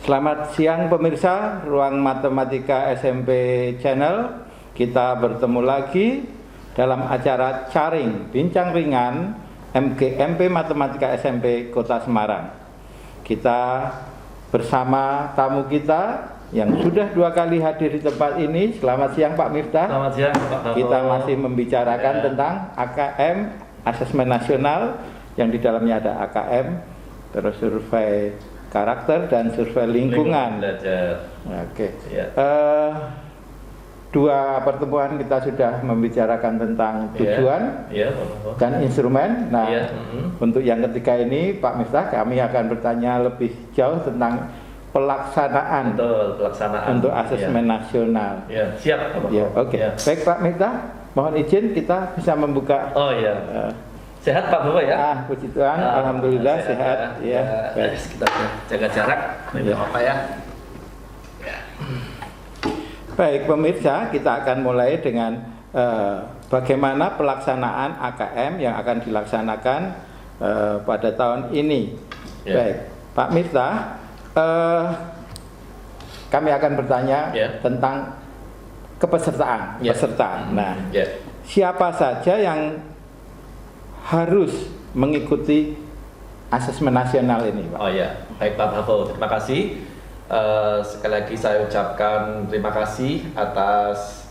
Selamat siang pemirsa Ruang Matematika SMP Channel. Kita bertemu lagi dalam acara Caring Bincang Ringan MGMP Matematika SMP Kota Semarang. Kita bersama tamu kita yang sudah 2 kali hadir di tempat ini. Selamat siang Pak Miftah. Selamat siang Pak Babo. Kita masih membicarakan tentang AKM, Asesmen Nasional, yang di dalamnya ada AKM, terus survei karakter dan survei lingkungan. Oke. Ya. 2 pertemuan kita sudah membicarakan tentang tujuan dan instrumen. Nah, untuk yang ketiga ini Pak Miftah, kami akan bertanya lebih jauh tentang pelaksanaan, untuk asesmen nasional. Ya, siap Pak. Ya, oke. Baik Pak Miftah, mohon izin kita bisa membuka. Sehat Pak Bapak ya? Puji Tuhan, alhamdulillah sehat. Ya. Kita jaga jarak, tidak apa ya. Baik pemirsa, kita akan mulai dengan bagaimana pelaksanaan AKM yang akan dilaksanakan pada tahun ini. Baik, Pak Miftah, kami akan bertanya tentang kepesertaan, peserta. Nah, siapa saja yang harus mengikuti asesmen nasional ini, Pak? Baik Pak Babo, terima kasih. Sekali lagi saya ucapkan terima kasih atas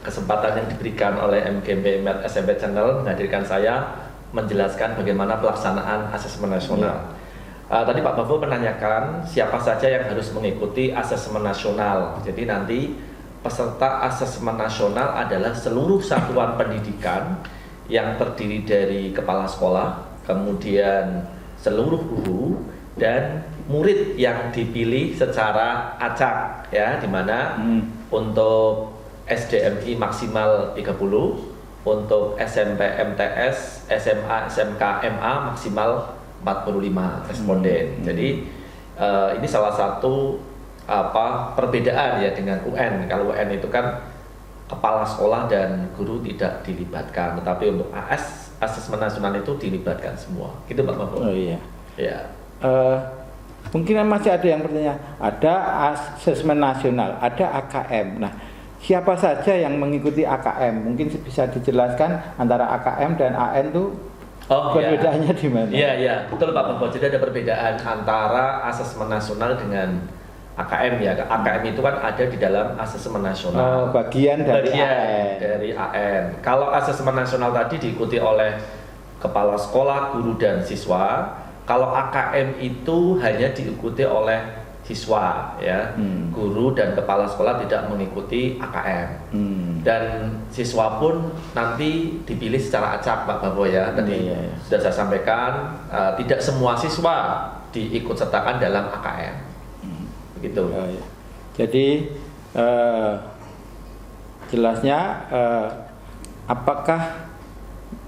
kesempatan yang diberikan oleh MGMP SMP Channel menghadirkan saya menjelaskan bagaimana pelaksanaan asesmen nasional. Tadi Pak Babo menanyakan siapa saja yang harus mengikuti asesmen nasional. Jadi nanti peserta asesmen nasional adalah seluruh satuan pendidikan yang terdiri dari kepala sekolah, kemudian seluruh guru dan murid yang dipilih secara acak, ya, di mana untuk SDMI maksimal 30, untuk SMP MTS, SMA, SMK, MA maksimal 45 responden. Jadi ini salah satu perbedaan ya dengan UN. Kalau UN itu kan kepala sekolah dan guru tidak dilibatkan, tetapi untuk asesmen nasional itu dilibatkan semua. Gitu Pak Babo. Oh iya. Ya. Mungkin masih ada yang bertanya, ada asesmen nasional, ada AKM. Nah, siapa saja yang mengikuti AKM? Mungkin bisa dijelaskan antara AKM dan AN itu perbedaannya di mana? Iya, betul Pak Babo. Jadi ada perbedaan antara asesmen nasional dengan AKM ya. AKM itu kan ada di dalam asesmen nasional. Bagian dari AN. Kalau asesmen nasional tadi diikuti oleh kepala sekolah, guru dan siswa. Kalau AKM itu hanya diikuti oleh siswa ya. Guru dan kepala sekolah tidak mengikuti AKM. Dan siswa pun nanti dipilih secara acak Pak Babo ya. Tadi sudah saya sampaikan, tidak semua siswa diikutsertakan dalam AKM. Begitu. Jadi jelasnya apakah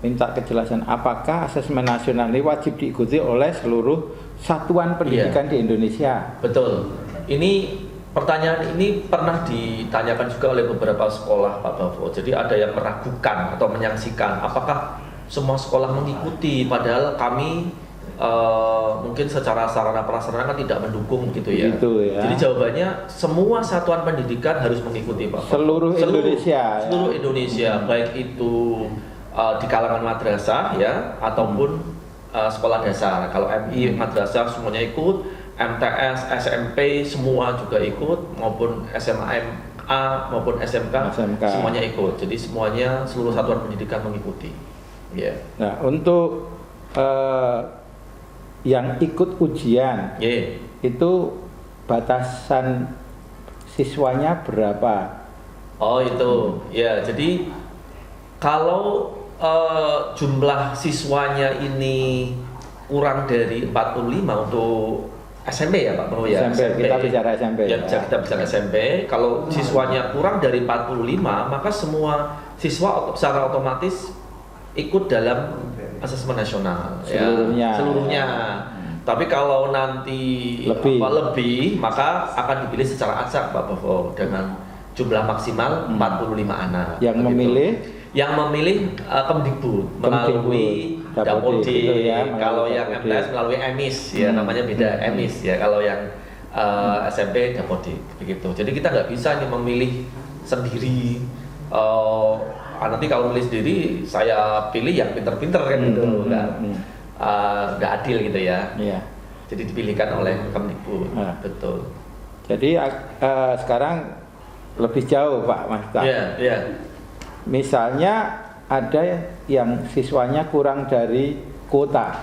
minta kejelasan apakah asesmen nasional ini wajib diikuti oleh seluruh satuan pendidikan di Indonesia? Betul. Ini pertanyaan ini pernah ditanyakan juga oleh beberapa sekolah Pak Bavo. Jadi ada yang meragukan atau menyaksikan apakah semua sekolah mengikuti, padahal kami mungkin secara sarana prasarana kan tidak mendukung gitu ya. Jadi jawabannya semua satuan pendidikan harus mengikuti Pak. Seluruh Indonesia, baik itu di kalangan madrasah ya ataupun sekolah dasar. Kalau MI madrasah semuanya ikut, MTS, SMP semua juga ikut, maupun SMA MA maupun SMK semuanya ikut. Jadi semuanya seluruh satuan pendidikan mengikuti. Nah, untuk yang ikut ujian itu batasan siswanya berapa? Jadi kalau jumlah siswanya ini kurang dari 45 untuk SMP ya Pak Bro ya. SMP. Kita bicara SMP. Kita bicara SMP. Kalau siswanya kurang dari 45, maka semua siswa secara otomatis ikut dalam asesmen nasional seluruhnya. Tapi kalau nanti lebih maka akan dipilih secara acak Pak Bavo dengan jumlah maksimal 45 anak. Yang memilih Kemdikbud melalui Dapodik gitu ya, kalau melalui yang Dapodik. MTS melalui EMIS ya, namanya beda EMIS ya. Kalau yang SMP Dapodik begitu. Jadi kita nggak bisa nih memilih sendiri. Nanti kalau milih sendiri, saya pilih yang pinter-pinter kan gitu, nggak adil gitu ya. Iya. Jadi dipilihkan oleh Kemdikbud, betul. Jadi sekarang lebih jauh Pak Miftah. Iya. Misalnya ada yang siswanya kurang dari kuota.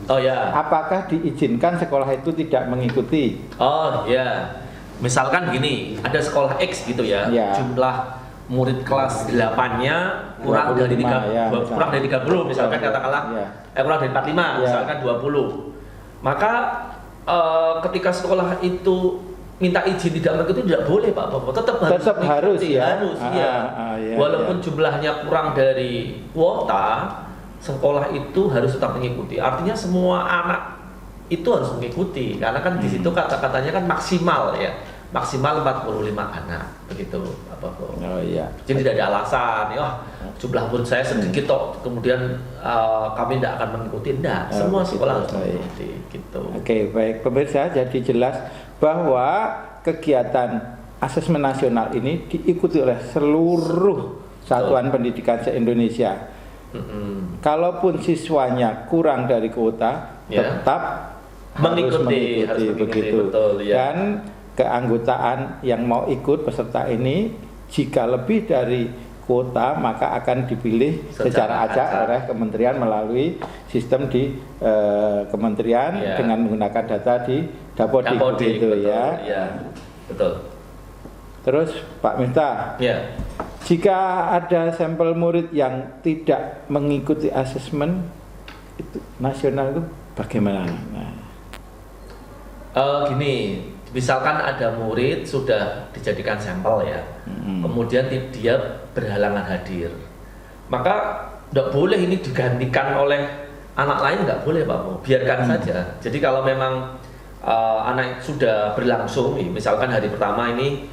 Oh ya. Apakah diizinkan sekolah itu tidak mengikuti? Oh ya. Misalkan begini, ada sekolah X gitu ya, jumlah murid kelas 8-nya kurang dari 30 misalkan katakanlah, kurang dari 45 misalkan 20. Maka ketika sekolah itu minta izin tidak mengikuti tidak boleh Pak Bobo, tetap harus ya. Walaupun jumlahnya kurang dari kuota, sekolah itu harus tetap mengikuti. Artinya semua anak itu harus mengikuti karena kan di situ kata-katanya kan maksimal ya. Maksimal 45 anak begitu Pak Bobo. Oh iya. Jadi tidak ada alasan ya jumlah murid saya sedikit toh kemudian kami tidak akan mengikuti. Enggak, semua sekolah harus mengikuti gitu. Oke, baik pemirsa, jadi jelas bahwa kegiatan asesmen nasional ini diikuti oleh seluruh satuan pendidikan se-Indonesia. Kalaupun siswanya kurang dari kuota, tetap mengikuti begitu. Betul, ya. Dan keanggotaan yang mau ikut peserta ini jika lebih dari kuota maka akan dipilih secara acak oleh kementerian melalui sistem di kementerian dengan menggunakan data di Dapodik itu ya. Betul. Terus Pak Miftah, jika ada sampel murid yang tidak mengikuti asesmen itu nasional itu bagaimana? Gini, misalkan ada murid sudah dijadikan sampel ya, kemudian dia berhalangan hadir, maka tidak boleh ini digantikan oleh anak lain, nggak boleh Pak Bo, biarkan saja. Jadi kalau memang anak sudah berlangsung, misalkan hari pertama ini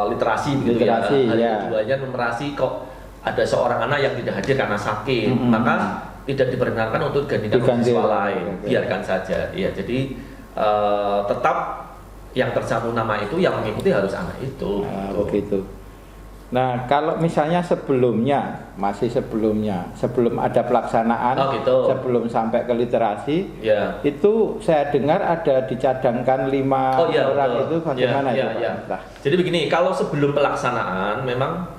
literasi begitu ya, hari keduanya numerasi kok ada seorang anak yang tidak hadir karena sakit, maka tidak diperkenankan untuk digantikan siswa lain, biarkan saja. Ya, jadi tetap yang tercantum nama itu yang mengikuti harus anak itu. Begitu. Nah, kalau misalnya sebelum ada pelaksanaan, sebelum sampai ke literasi, itu saya dengar ada dicadangkan 5 orang itu bagaimana itu Pak? Jadi begini, kalau sebelum pelaksanaan memang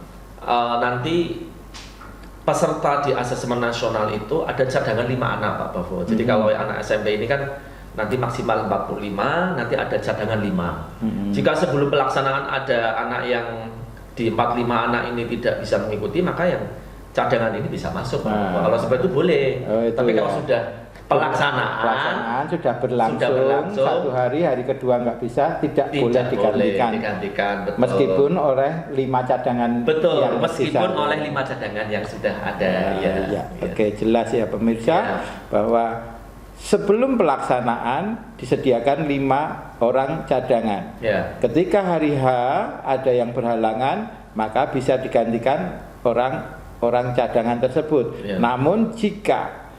nanti peserta di asesmen nasional itu ada cadangan 5 anak Pak Bavo. Jadi kalau anak SMP ini kan nanti maksimal 45, nanti ada cadangan 5. Jika sebelum pelaksanaan ada anak yang di 45 anak ini tidak bisa mengikuti, maka yang cadangan ini bisa masuk. Kalau seperti itu boleh. Tapi kalau sudah pelaksanaan sudah berlangsung 1 hari kedua nggak bisa, tidak boleh digantikan. Betul. Meskipun oleh 5 cadangan. Betul, meskipun oleh 5 cadangan yang sudah ada. Oke, jelas ya pemirsa bahwa sebelum pelaksanaan disediakan 5 orang cadangan. Ketika hari H ada yang berhalangan, maka bisa digantikan orang cadangan tersebut. Namun jika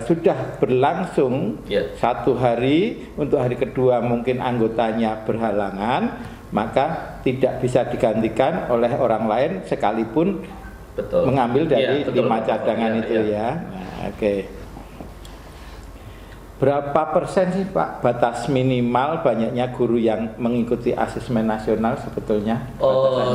sudah berlangsung 1 hari, untuk hari kedua mungkin anggotanya berhalangan, maka tidak bisa digantikan oleh orang lain sekalipun mengambil dari 5 cadangan itu ya. Oke. Berapa persen sih Pak batas minimal banyaknya guru yang mengikuti asesmen nasional sebetulnya?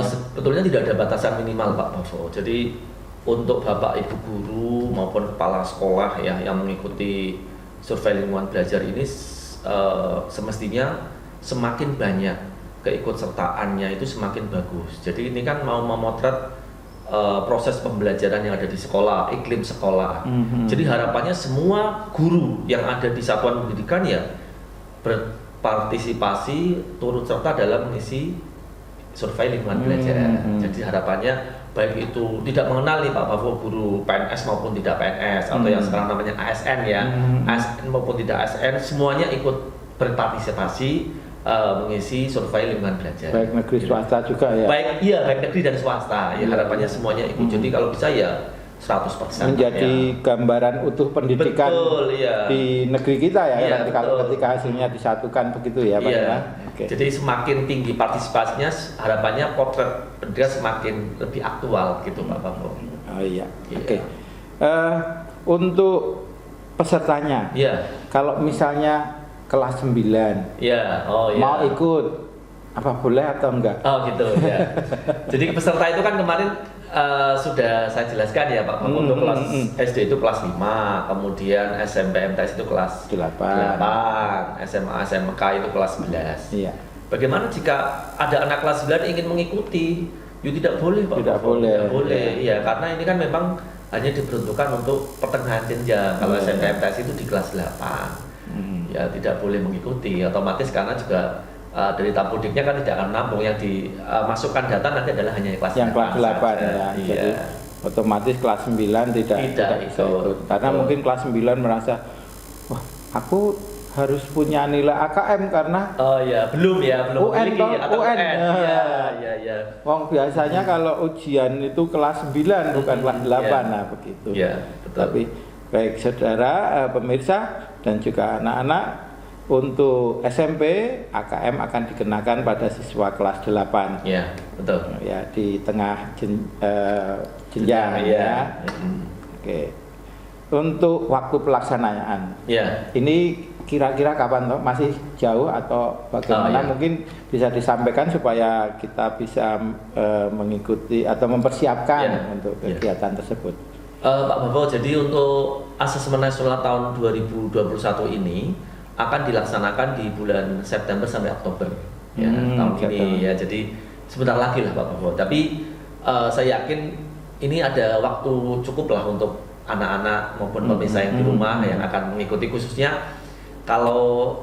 Sebetulnya tidak ada batasan minimal Pak Bavo. Jadi untuk Bapak Ibu guru maupun kepala sekolah ya yang mengikuti survei lingkungan belajar ini semestinya semakin banyak keikutsertaannya itu semakin bagus. Jadi ini kan mau memotret proses pembelajaran yang ada di sekolah, iklim sekolah. Jadi harapannya semua guru yang ada di satuan pendidikan ya berpartisipasi turut serta dalam mengisi survei lingkungan belajar. Jadi harapannya baik itu tidak mengenal nih Pak Bavo guru PNS maupun tidak PNS atau yang sekarang namanya ASN ya, ASN maupun tidak ASN semuanya ikut berpartisipasi mengisi survei lingkungan belajar. Baik negeri swasta juga ya. Baik negeri dan swasta. Ya harapannya semuanya ikut. Jadi kalau bisa ya 100%. menjadi gambaran utuh pendidikan Betul, iya. di negeri kita ya, Iya, nanti kalau betul. ketika hasilnya disatukan begitu ya Pak Iya. ya. Oke. Jadi semakin tinggi partisipasinya, harapannya potret pendidikan semakin lebih aktual gitu Pak Bavo. Oh iya. Iya. Oke. Untuk pesertanya, Iya. kalau misalnya kelas 9 Iya. Oh iya. mau ikut, apa boleh atau enggak? Oh gitu ya. Jadi peserta itu kan kemarin sudah saya jelaskan ya Pak, untuk kelas SD itu kelas 5, kemudian SMP MTS itu kelas 8, SMA SMK itu kelas 11. Iya. Bagaimana jika ada anak kelas 9 ingin mengikuti? Ya tidak boleh Pak. Tidak boleh. Tidak boleh. Iya, karena ini kan memang hanya diperuntukkan untuk pertengahan jenjang. Kalau SMP MTS itu di kelas 8. Ya tidak boleh mengikuti. Otomatis karena juga dari Tapudiknya kan tidak akan menampung, yang dimasukkan data nanti adalah hanya kelas yang kelas 8 saja. ya. Iya. Jadi otomatis kelas 9 tidak bisa ikut. Karena mungkin kelas 9 merasa, wah aku harus punya nilai AKM karena oh ya, belum UN memiliki, atau UN. Iya. Wong biasanya kalau ujian itu kelas 9 bukan kelas 8. Nah, begitu. Iya, betul. Tapi baik saudara pemirsa dan juga anak-anak, untuk SMP AKM akan dikenakan pada siswa kelas 8. Iya, betul. Ya, di tengah jenjang ya. Oke. Untuk waktu pelaksanaan. Iya. Ini kira-kira kapan toh? Masih jauh atau bagaimana? Iya. Mungkin bisa disampaikan supaya kita bisa mengikuti atau mempersiapkan untuk kegiatan tersebut. Pak Bavo, jadi untuk asesmen nasional tahun 2021 ini akan dilaksanakan di bulan September sampai Oktober ya, tahun ini ya. Jadi sebentar lagi lah Pak Bavo. Tapi saya yakin ini ada waktu cukup lah untuk anak-anak maupun pemirsa yang di rumah yang akan mengikuti, khususnya kalau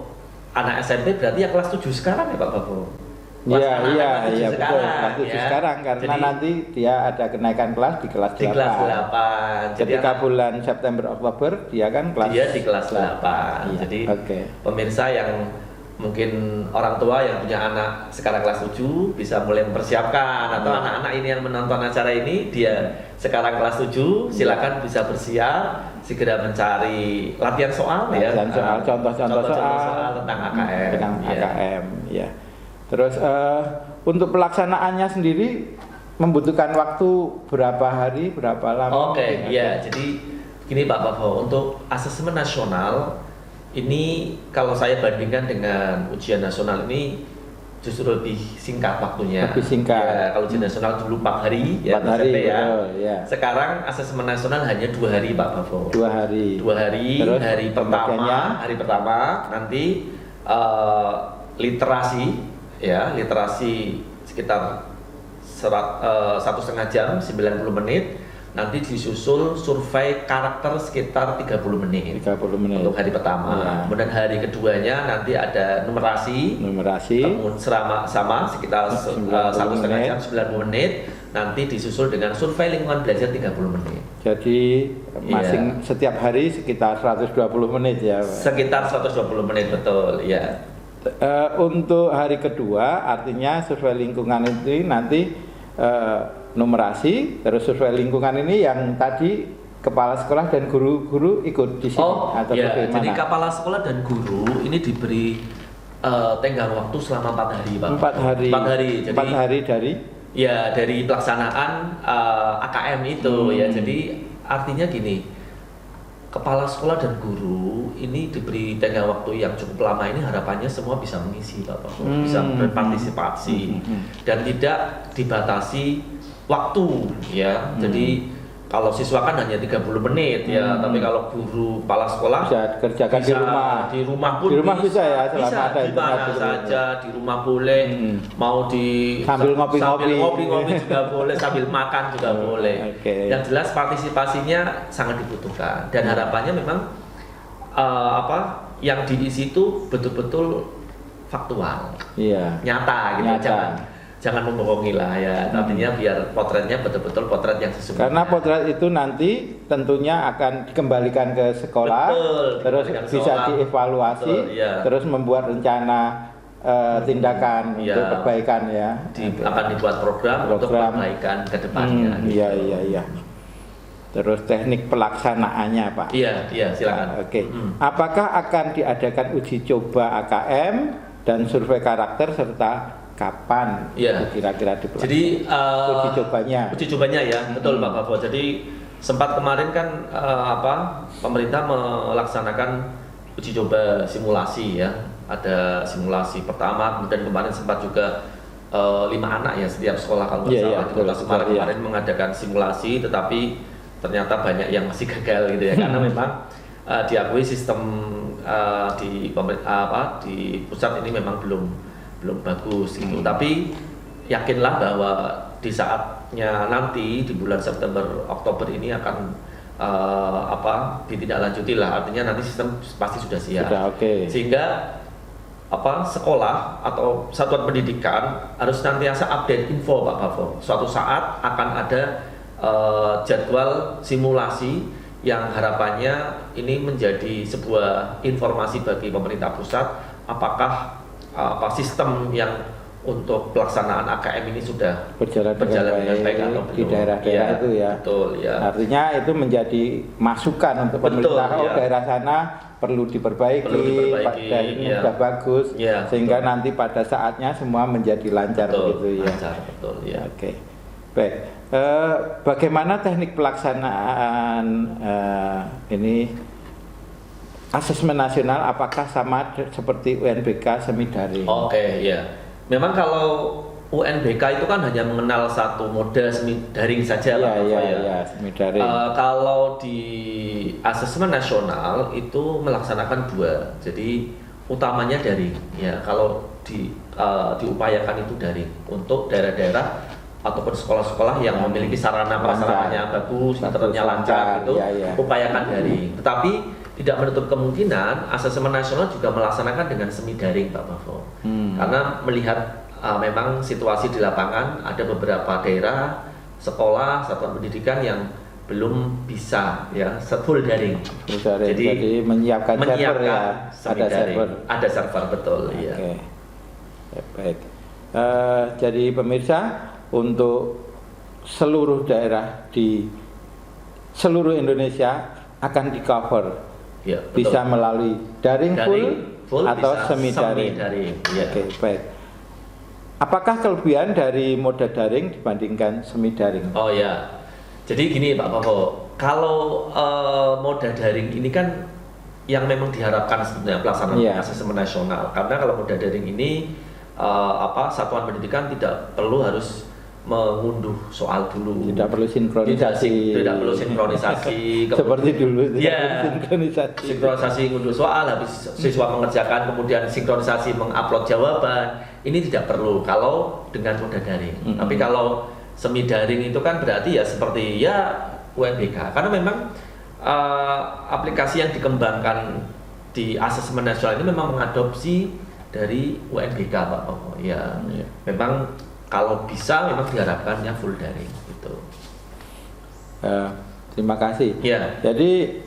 anak SMP berarti ya kelas 7 sekarang ya Pak Bavo. Iya betul, kelas 7 ya. sekarang karena Jadi, nanti dia ada kenaikan kelas di kelas 8. Di kelas 8. Ketika bulan September Oktober dia kan kelas dia di kelas 8. Iya. Jadi pemirsa yang mungkin orang tua yang punya anak sekarang kelas 7 bisa mulai mempersiapkan, atau anak-anak ini yang menonton acara ini dia sekarang kelas 7 silakan bisa bersiap, segera mencari latihan soal ya. Contoh-contoh soal tentang AKM. Tentang AKM ya. Terus untuk pelaksanaannya sendiri membutuhkan waktu berapa hari, berapa lama? Oke, ya. Jadi gini Pak Bavo, untuk asesmen nasional ini kalau saya bandingkan dengan ujian nasional ini justru lebih singkat waktunya. Lebih singkat. Ya, kalau ujian nasional dulu 4 hari ya, 4 hari ya. ya. Sekarang asesmen nasional hanya 2 hari Pak Bavo. 2 hari. 2 hari. Terus hari pertama nanti literasi sekitar 1,5 jam 90 menit, nanti disusul survei karakter sekitar 30 menit untuk hari pertama ya. Kemudian hari keduanya nanti ada numerasi sama sekitar 1,5 jam 90 menit, nanti disusul dengan survei lingkungan belajar 30 menit. Jadi setiap hari sekitar 120 menit ya Pak? Sekitar 120 menit, betul ya. Untuk hari kedua artinya survei lingkungan itu nanti numerasi, terus survei lingkungan ini yang tadi kepala sekolah dan guru-guru ikut di sini atau bagaimana? Jadi kepala sekolah dan guru ini diberi tenggang waktu selama 4 hari Pak. 4 hari. Jadi 4 hari dari? Ya, dari pelaksanaan AKM itu ya. Jadi artinya gini, kepala sekolah dan guru ini diberi tenggang waktu yang cukup lama, ini harapannya semua bisa mengisi Bapak, bisa berpartisipasi dan tidak dibatasi waktu ya. Jadi kalau siswa kan hanya 30 menit ya, tapi kalau guru kepala sekolah bisa kerjakan di rumah pun bisa ya, selama ada di mana saja, di rumah boleh, mau sambil ngopi-ngopi juga boleh, sambil makan juga boleh. Yang jelas partisipasinya sangat dibutuhkan dan harapannya memang yang diisi itu betul-betul faktual, nyata gitu. Jangan membohongi lah ya, artinya biar potretnya betul-betul potret yang sesungguhnya. Karena potret itu nanti tentunya akan dikembalikan ke sekolah, terus bisa dievaluasi, terus membuat rencana tindakan untuk perbaikan ya. Akan dibuat program untuk perbaikan ke depannya. Iya. terus teknik pelaksanaannya Pak. Iya, silakan. Oke. Apakah akan diadakan uji coba AKM dan survei karakter serta kapan kira-kira dilakukan? Jadi uji cobanya ya, betul Pak Bavo. Jadi sempat kemarin kan pemerintah melaksanakan uji coba simulasi ya. Ada simulasi pertama, kemudian kemarin sempat juga 5 anak ya setiap sekolah kalau nggak salah di Kota Semarang kemarin mengadakan simulasi, tetapi ternyata banyak yang masih gagal gitu ya, karena memang diakui sistem di pusat ini memang belum bagus gitu. Tapi yakinlah bahwa di saatnya nanti di bulan September Oktober ini akan ditindaklanjuti lah, artinya nanti sistem pasti sudah siap. Sehingga sekolah atau satuan pendidikan harus nantiasa update info Pak Bavo. Suatu saat akan ada jadwal simulasi yang harapannya ini menjadi sebuah informasi bagi pemerintah pusat apakah sistem yang untuk pelaksanaan AKM ini sudah berjalan dengan baik atau belum di daerah-daerah itu ya. Betul ya. Artinya itu menjadi masukan untuk pemerintah. Daerah sana perlu diperbaiki, dan ini sudah bagus sehingga nanti pada saatnya semua menjadi lancar gitu ya. Lancar, betul ya. Oke. Baik. Bagaimana teknik pelaksanaan ini asesmen nasional, apakah sama seperti UNBK semi daring? Oke, ya. Memang kalau UNBK itu kan hanya mengenal satu mode semi daring saja lah, semi daring. Kalau di asesmen nasional itu melaksanakan 2. Jadi utamanya daring. Ya, kalau diupayakan itu daring untuk daerah-daerah ataupun sekolah-sekolah yang memiliki sarana prasarananya bagus, internetnya lancar itu upayakan daring. Tetapi tidak menutup kemungkinan asesmen nasional juga melaksanakan dengan semi daring Pak Bavo. Karena melihat memang situasi di lapangan ada beberapa daerah, sekolah, satuan pendidikan yang belum bisa ya full daring. Jadi menyiapkan server ya, ada server betul ya. Baik. Jadi pemirsa, untuk seluruh daerah di seluruh Indonesia akan di-cover. Bisa melalui daring full atau semi daring. Baik. Apakah kelebihan dari mode daring dibandingkan semi daring? Oh ya. Jadi gini Pak Bavo, kalau mode daring ini kan yang memang diharapkan sebenarnya pelaksanaan asesmen nasional. Karena kalau mode daring ini satuan pendidikan tidak perlu harus mengunduh soal dulu, tidak perlu sinkronisasi, seperti dulu sinkronisasi ngunduh soal, habis siswa mengerjakan kemudian sinkronisasi mengupload jawaban, ini tidak perlu kalau dengan mode daring. Tapi kalau semi daring itu kan berarti ya seperti UNBK, karena memang aplikasi yang dikembangkan di asesmen nasional ini memang mengadopsi dari UNBK Pak Bavo. Memang kalau bisa memang diharapkannya full daring gitu. Terima kasih. Jadi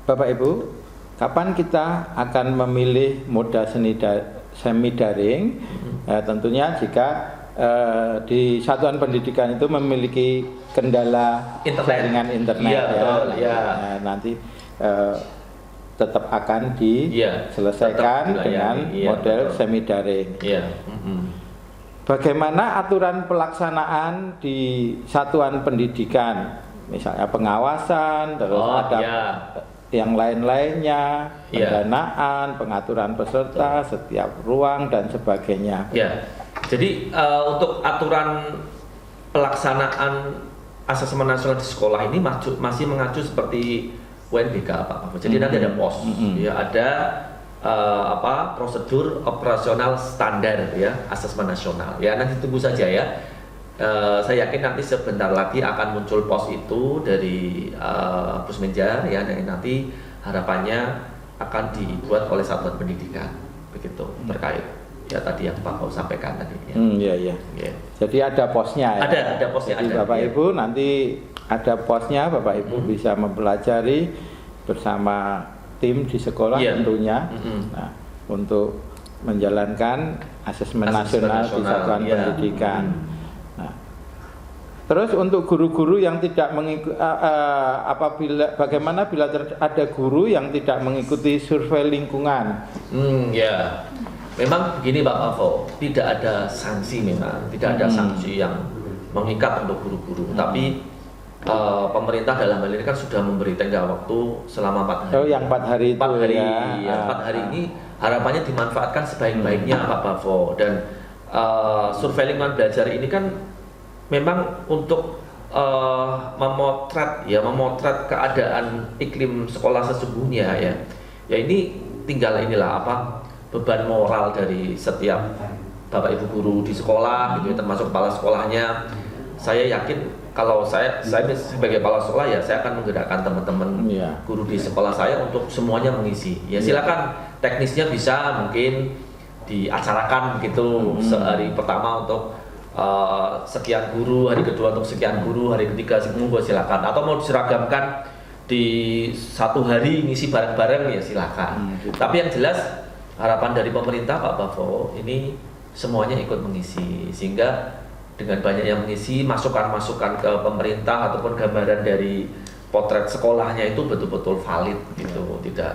Bapak Ibu, kapan kita akan memilih mode semi daring? Tentunya jika di satuan pendidikan itu memiliki kendala jaringan internet nanti tetap akan diselesaikan dengan model semi daring. Bagaimana aturan pelaksanaan di satuan pendidikan, misalnya pengawasan, terus ada yang lain-lainnya, pendanaan, pengaturan peserta, setiap ruang dan sebagainya. Jadi untuk aturan pelaksanaan asesmen nasional di sekolah ini masih mengacu seperti UNBK Pak. Jadi nanti ada POS, ada prosedur operasional standar asesmen nasional. Nanti tunggu saja ya. Saya yakin nanti sebentar lagi akan muncul POS itu dari Pusmenja dan nanti harapannya akan dibuat oleh satuan pendidikan begitu terkait tadi yang Pak Kau sampaikan tadi. Jadi ada POS-nya ya. Ada POS-nya. Jadi Bapak Ibu nanti ada POS-nya, Bapak Ibu bisa mempelajari bersama tim di sekolah tentunya. Nah, untuk menjalankan asesmen nasional di satuan pendidikan. Nah, Terus untuk guru-guru yang tidak mengikuti, bagaimana bila ada guru yang tidak mengikuti survei lingkungan? Ya, memang begini Pak Pavo, tidak ada sanksi memang, tidak ada sanksi yang mengikat untuk guru-guru. Tapi pemerintah dalam hal ini kan sudah memberi tenggang waktu selama 4 hari. Oh, yang 4 hari itu 4 hari, ya. 4 hari ini harapannya dimanfaatkan sebaik-baiknya Pak Pavo. Dan survei lingkungan belajar ini kan memang untuk memotret keadaan iklim sekolah sesungguhnya ya. Ya ini tinggal beban moral dari setiap Bapak Ibu guru di sekolah gitu ya, termasuk kepala sekolahnya. Saya yakin kalau saya sebagai kepala sekolah ya saya akan menggerakkan teman-teman guru di sekolah saya untuk semuanya mengisi. Ya silakan teknisnya bisa mungkin diacarakan begitu sehari pertama untuk sekian guru, hari kedua untuk sekian guru, hari ketiga silakan, atau mau diseragamkan di satu hari ngisi bareng-bareng ya silakan. Tapi yang jelas harapan dari pemerintah Pak Bavo ini semuanya ikut mengisi, sehingga dengan banyak yang mengisi, masukan-masukan ke pemerintah ataupun gambaran dari potret sekolahnya itu betul-betul valid gitu. Tidak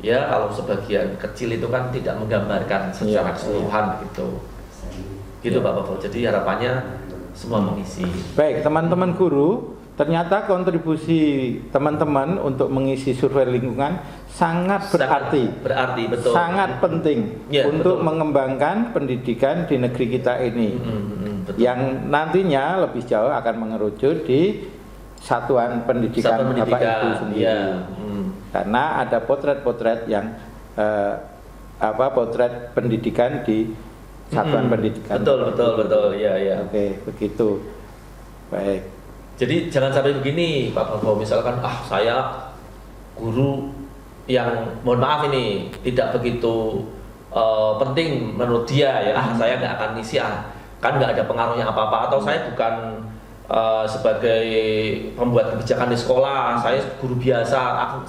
ya kalau sebagian kecil itu kan tidak menggambarkan secara keseluruhan gitu Pak Bavo. Jadi harapannya semua mengisi. Baik, teman-teman guru, ternyata kontribusi teman-teman untuk mengisi survei lingkungan sangat berarti, betul. Sangat penting untuk mengembangkan pendidikan di negeri kita ini. Betul. Yang nantinya lebih jauh akan mengerucut di satuan pendidikan Bapak Ibu sendiri. Karena ada potret-potret yang potret pendidikan di satuan pendidikan. Betul. Ya. Oke, begitu. Baik. Jadi jangan sampai begini Pak Bavo, misalkan saya guru yang mohon maaf ini tidak begitu penting menurut dia ya, saya nggak akan ngisi kan nggak ada pengaruhnya apa-apa, atau saya bukan sebagai pembuat kebijakan di sekolah, saya guru biasa,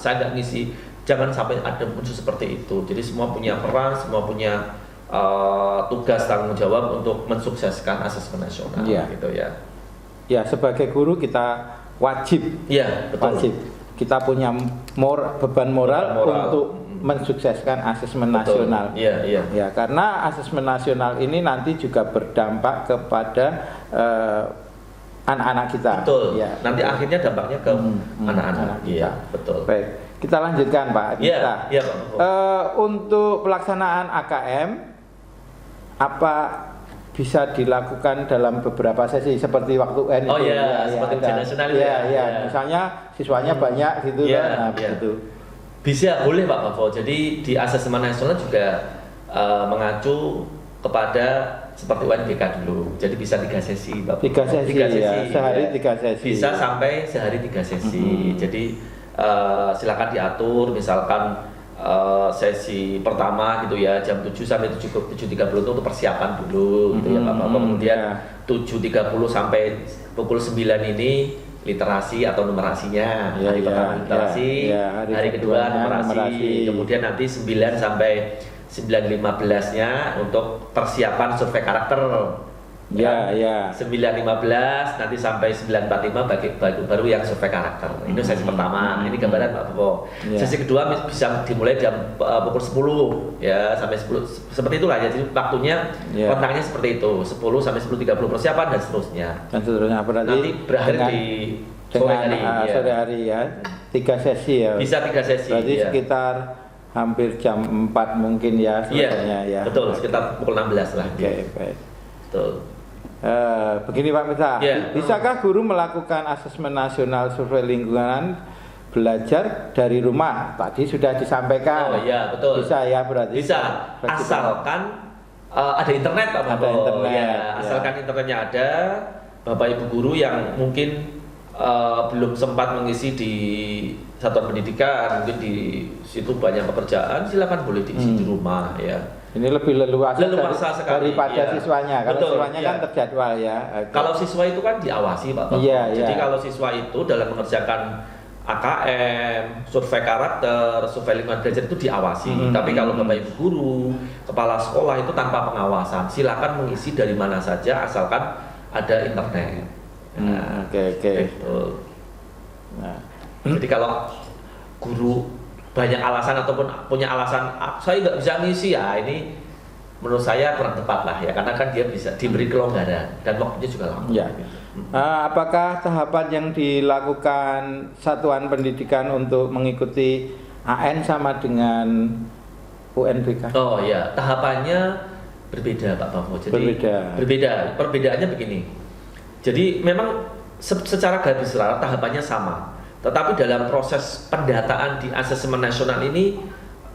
saya nggak ngisi. Jangan sampai ada muncul seperti itu. Jadi semua punya peran, semua punya tugas tanggung jawab untuk mensukseskan asesmen nasional gitu ya. Ya, sebagai guru kita wajib. Ya, betul. Wajib. Kita punya beban moral untuk mensukseskan asesmen nasional. Iya. Ya, karena asesmen nasional ini nanti juga berdampak kepada anak-anak kita. Betul. Ya. Nanti akhirnya dampaknya ke anak-anak. Iya, betul. Baik, kita lanjutkan Pak. Iya, Pak. Untuk pelaksanaan AKM apa bisa dilakukan dalam beberapa sesi seperti waktu UN itu. Seperti ujian nasional itu. Misalnya siswanya banyak gitu kan. Begitu. Bisa, boleh Pak Bavo. Jadi di asesmen nasional juga mengacu kepada seperti UNBK dulu. Jadi bisa 3 sesi, Pak. 3 sesi. Sehari 3 sesi. Bisa sampai sehari 3 sesi. Jadi silakan diatur, misalkan sesi pertama gitu ya, jam 7 sampai 7.30 itu untuk persiapan dulu gitu ya Pak Bavo. Kemudian 7.30 sampai pukul 9 ini literasi atau numerasinya. Hari pertama literasi, hari kedua numerasi. Kemudian nanti 9 sampai 9.15-nya untuk persiapan survei karakter. 9.15 nanti sampai 9.45 baru yang survei karakter. Ini sesi pertama. Ini gambaran Pak Bavo. Sesi kedua bisa dimulai jam pukul 10 ya sampai 10. Seperti itulah ya. Jadi waktunya rentangnya seperti itu. 10 sampai 10.30 persiapan dan seterusnya. Berarti nanti berakhir di sore hari ya. 3 sesi ya. Bisa 3 sesi. Berarti sekitar hampir jam 4 mungkin ya selesainya ya. Betul, sekitar pukul 16 lah. Baik. Betul. Begini Pak Mita, bisakah guru melakukan asesmen nasional survei lingkungan belajar dari rumah? Tadi sudah disampaikan. Oh iya, betul. Bisa ya berarti. Bisa, asalkan ada internet Pak Bavo. Ada internet. Asalkan internetnya ada, Bapak Ibu guru yang mungkin belum sempat mengisi di satuan pendidikan, mungkin di situ banyak pekerjaan, silakan boleh diisi di rumah ya. Ini lebih leluasa sekali, daripada siswanya. Kalau siswanya kan terjadwal ya. Kalau siswa itu kan diawasi Pak Bavo. Jadi kalau siswa itu dalam mengerjakan AKM, survei karakter, survei lingkungan belajar itu diawasi. Tapi kalau Bapak Ibu guru, kepala sekolah itu tanpa pengawasan. Silakan mengisi dari mana saja asalkan ada internet. Oke. Betul. Nah, Jadi kalau guru banyak alasan ataupun punya alasan saya nggak bisa ngisi ya, ini menurut saya kurang tepat lah ya, karena kan dia bisa diberi kelonggaran dan waktunya juga lama. ya. Apakah tahapan yang dilakukan satuan pendidikan untuk mengikuti AN sama dengan UNBK? Oh ya, tahapannya berbeda Pak Bavo. Jadi Berbeda. Perbedaannya begini. Jadi memang secara garis besar tahapannya sama. Tetapi dalam proses pendataan di asesmen nasional ini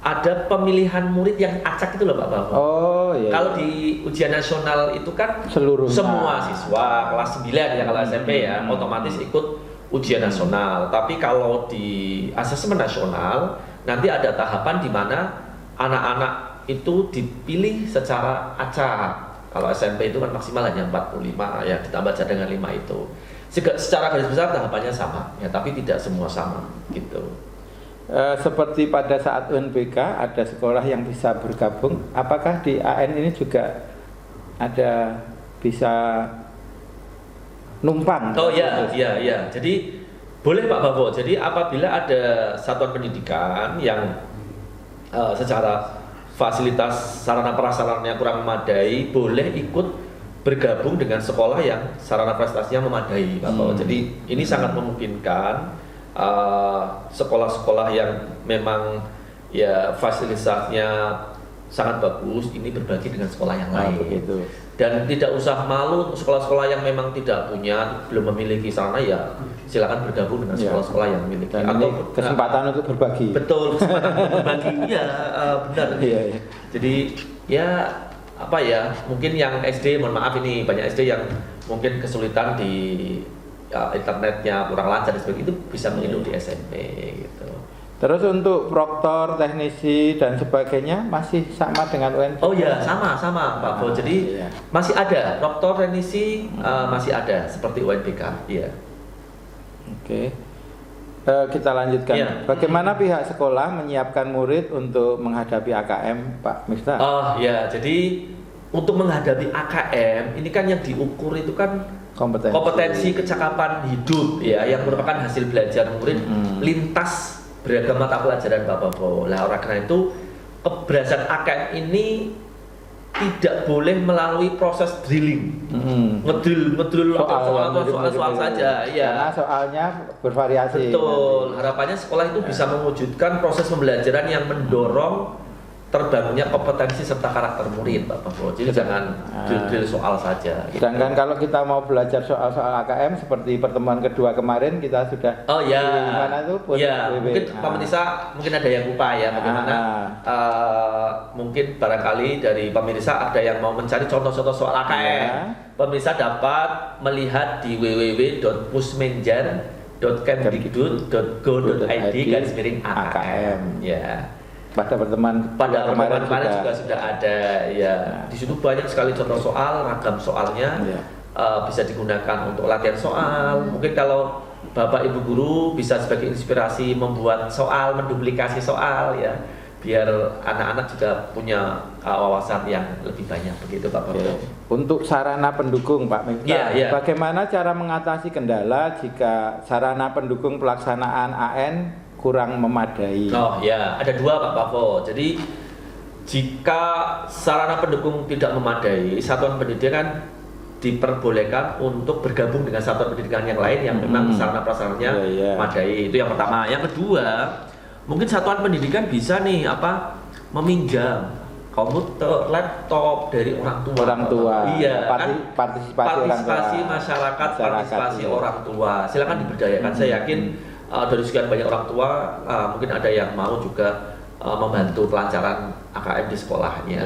ada pemilihan murid yang acak itu loh Pak Bavo. Oh iya. Kalau di ujian nasional itu kan Seluruhnya. semua siswa kelas 9 ya kalau SMP ya otomatis ikut ujian nasional. Tapi kalau di asesmen nasional nanti ada tahapan di mana anak-anak itu dipilih secara acak. Kalau SMP itu kan maksimal hanya 45 ya, ditambah cadangan 5 itu. Secara garis besar tahapannya sama ya, tapi tidak semua sama gitu. Seperti pada saat UNBK ada sekolah yang bisa bergabung, apakah di AN ini juga ada bisa numpang? Oh iya. Jadi boleh Pak Bavo. Jadi apabila ada satuan pendidikan yang secara fasilitas sarana prasarananya kurang memadai, boleh ikut bergabung dengan sekolah yang sarana prestasinya memadai, Pak Bavo. Jadi ini sangat memungkinkan sekolah-sekolah yang memang ya fasilitasnya sangat bagus ini berbagi dengan sekolah yang lain. Begitu. Dan tidak usah malu untuk sekolah-sekolah yang memang tidak punya, belum memiliki sarana ya silakan bergabung dengan sekolah-sekolah yang memiliki. Dan ini kesempatan untuk berbagi. Betul, kesempatan untuk berbagi. Ya benar. Iya. Jadi ya apa ya, mungkin yang SD, mohon maaf ini banyak SD yang mungkin kesulitan di internetnya kurang lancar dan sebagainya, itu bisa menghidup di SMP gitu. Terus untuk proktor, teknisi dan sebagainya masih sama dengan UNBK? Oh ya, sama Pak Bo. Jadi masih ada proktor, teknisi masih ada seperti UNBK. Iya. Oke. Kita lanjutkan. Iya. Bagaimana pihak sekolah menyiapkan murid untuk menghadapi AKM, Pak Miftah? Oh ya, jadi untuk menghadapi AKM ini kan yang diukur itu kan kompetensi kecakapan hidup ya, yang merupakan hasil belajar murid lintas beragam mata pelajaran Pak Bavo. Lah oleh karena itu keberhasilan AKM ini tidak boleh melalui proses drilling, ngedrill soal saja, ya. Karena soalnya bervariasi. Betul. Harapannya sekolah itu bisa mewujudkan proses pembelajaran yang mendorong terbangunnya kompetensi serta karakter murid, Pak Bavo. Jadi jangan drill soal saja. Sedangkan kalau kita mau belajar soal AKM seperti pertemuan kedua kemarin kita sudah di mana itu mungkin Pak Menisa mungkin ada yang lupa ya bagaimana mungkin barangkali dari pemirsa ada yang mau mencari contoh-contoh soal AKM. Pemirsa dapat melihat di www.pusmenjan.kemdikbud.go.id/AKM ya. Pada pertemuan kemarin juga sudah ada ya. Di situ banyak sekali contoh soal, ragam soalnya bisa digunakan untuk latihan soal. Mungkin kalau Bapak Ibu guru bisa sebagai inspirasi membuat soal, menduplikasi soal ya, biar anak-anak juga punya wawasan yang lebih banyak begitu Pak Bapak. Untuk sarana pendukung Pak Miftah, bagaimana cara mengatasi kendala jika sarana pendukung pelaksanaan AN kurang memadai? Oh ya, ada dua Pak Bavo. Jadi jika sarana pendukung tidak memadai, satuan pendidikan diperbolehkan untuk bergabung dengan satuan pendidikan yang lain yang memang sarana prasarannya memadai. Itu yang pertama. Yang kedua, mungkin satuan pendidikan bisa nih meminjam komputer, laptop dari orang tua. Iya, partisipasi masyarakat, partisipasi orang tua. Silakan diberdayakan. Saya yakin dari sekian banyak orang tua mungkin ada yang mau juga membantu pelancaran AKM di sekolahnya.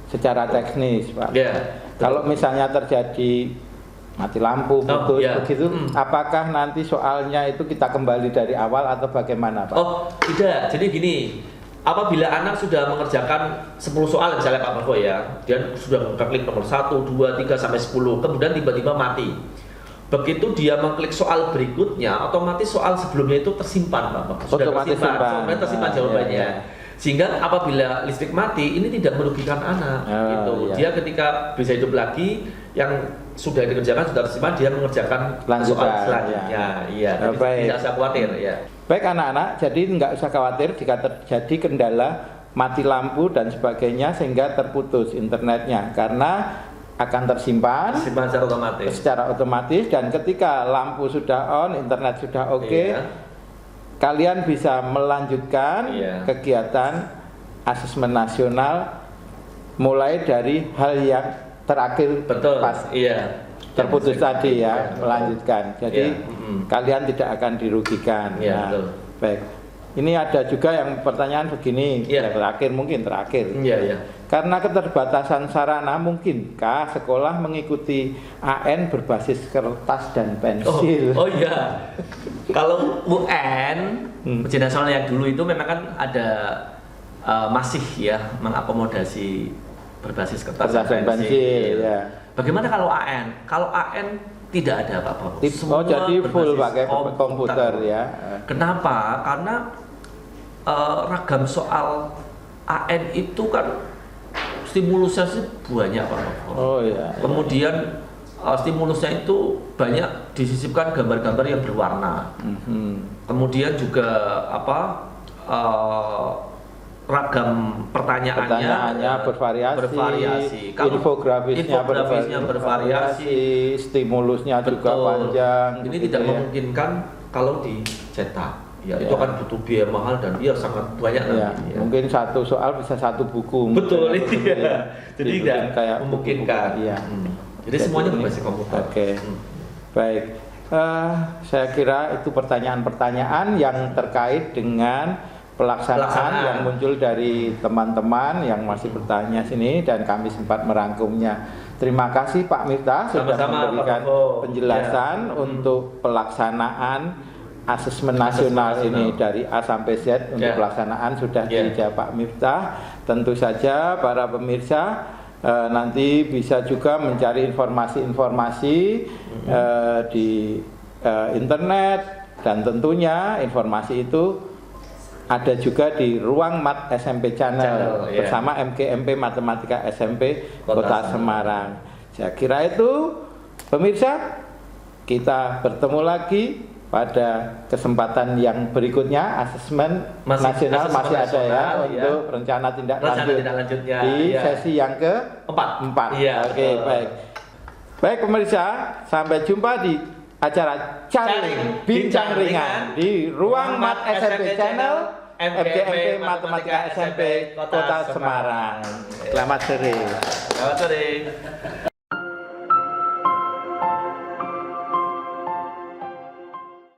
Secara teknis, Pak. Kalau misalnya terjadi mati lampu, putus, begitu, apakah nanti soalnya itu kita kembali dari awal atau bagaimana, Pak? Oh, tidak. Jadi gini, apabila anak sudah mengerjakan 10 soal misalnya Pak Bavo ya, dia sudah mengklik nomor 1, 2, 3 sampai 10, kemudian tiba-tiba mati. Begitu dia mengklik soal berikutnya, otomatis soal sebelumnya itu tersimpan, Pak. Sudah tersimpan jawabannya. Sehingga apabila listrik mati, ini tidak merugikan anak. Gitu. Dia ketika bisa hidup lagi, yang sudah dikerjakan sudah tersimpan, dia mengerjakan Lanjutan, soal selanjutnya. Iya, tapi baik. tidak usah khawatir ya. Baik anak-anak, jadi nggak usah khawatir jika terjadi kendala mati lampu dan sebagainya sehingga terputus internetnya, karena akan tersimpan Simpan secara otomatis. dan ketika lampu sudah on, internet sudah oke, Iya. kalian bisa melanjutkan Iya. kegiatan asesmen nasional mulai dari hal yang terakhir Betul. pas Iya. terputus tadi ya, Iya, betul. melanjutkan. Jadi Iya. kalian tidak akan dirugikan. Iya, betul. Baik. Ini ada juga yang pertanyaan begini, Iya. terakhir. Iya, iya. Karena keterbatasan sarana, mungkinkah sekolah mengikuti AN berbasis kertas dan pensil? Oh iya. Kalau UN, ujian nasional yang dulu itu memang kan ada masih ya mengakomodasi berbasis kertas Kertas dan pensil, ya. Bagaimana kalau AN? Kalau AN tidak ada apa-apa. Oh, jadi full berbasis pakai komputer ya. Kenapa? Karena ragam soal AN itu kan stimulusnya sih banyak Pak. Oh iya. Kemudian stimulusnya itu banyak disisipkan gambar-gambar yang berwarna. Kemudian juga ragam pertanyaannya bervariasi. Kalau infografisnya bervariasi, stimulusnya juga panjang. Ini gitu tidak ya. memungkinkan kalau dicetak. Ya, itu Ya. akan butuh biaya mahal dan biaya sangat banyak Ya, nanti. Ya. mungkin satu soal bisa satu buku. Betul, mungkin, iya. ya. Jadi Dibikin tidak kayak memungkinkan. buku-buku, iya. Jadi semuanya ini- berbasis komputer. Oke. Baik. Saya kira itu pertanyaan-pertanyaan yang terkait dengan pelaksanaan yang muncul dari teman-teman yang masih bertanya sini dan kami sempat merangkumnya. Terima kasih Pak Miftah sudah Sama-sama, memberikan Pak Bobo. penjelasan untuk pelaksanaan asesmen nasional ini dari A sampai Z untuk Ya. pelaksanaan sudah Ya. dijawab Pak Miftah. Tentu saja para pemirsa nanti bisa juga mencari informasi-informasi di internet, dan tentunya informasi itu ada juga di Ruang Mat SMP Channel, Iya. bersama MKMP Matematika SMP Kota Kota Semarang. Saya kira itu pemirsa, kita bertemu lagi pada kesempatan yang berikutnya. Asesmen nasional asesmen masih ada ya, nasional, untuk rencana tindak lanjutnya di ya. sesi yang keempat. Iya, Oke, baik. Baik pemirsa, sampai jumpa di acara Caring Bincang Ringan di Ruang Mat SMP Channel MKMP Matematika SMP Kota Semarang. Selamat sore. Selamat sore.